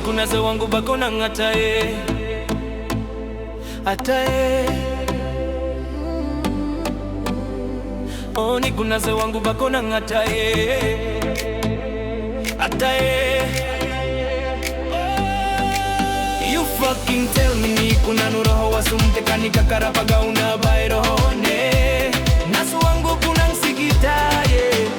kunaze wangu bakona ngatae atae Oni kunaze wangu bakona ngatae atae You fucking tell me ni kuna nuroho wasumte kanika karapaga unabairohone Nasu wangu kuna Tikitaie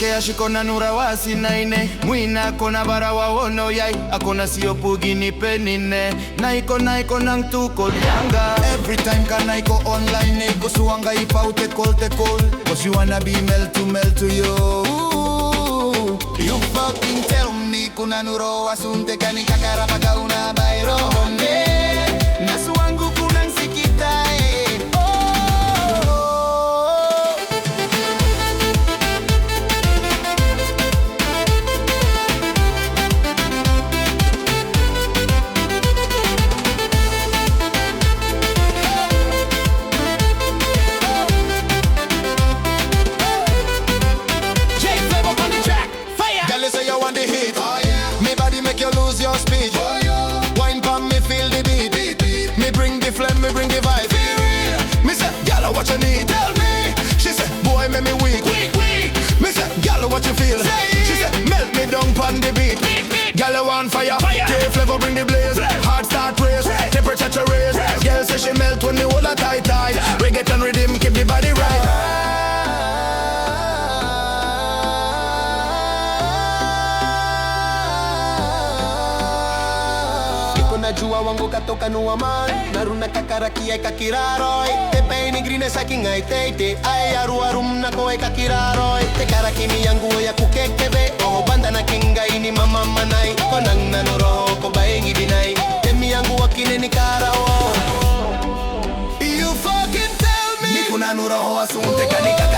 Kea shikona nura wasi naine Mwina kona barawa wono yai Akona siyo pugi ni penine Naiko nang tuko lianga Every time ka naiko online Naiko suwanga ipau te call Cause you wanna be melt to you You fucking tell me kuna nuro wasunte kani kakarapaga una bairo Nasu wangu kuna Tikitaie your speech. Wine pon me, feel the beat. Me bring the flame, me bring the vibe. Me say, girl, what you need? Tell me. She say, boy, make me weak. Me say, girl, what you feel? She say, melt me down pon the beat. Girl, you want fire? K-flavor bring the blaze. Heart start race, temperature to raise. Girl say she melt when the hold her tight. Reggaeton rhythm keep the body right. Najua wangu katoka nuaman Naruna kakaraki ay kakiraroy Te paini green saking ay teite Ay aru-arum na ko ay kakiraroy Te karaki mi yangu ay kukekebe O banda na kinga ini mamamanay Konang nanuro ko baingi dinay Te mi yangu wakine ni karao You fucking tell me Ni kuna nuro ho asunte kanika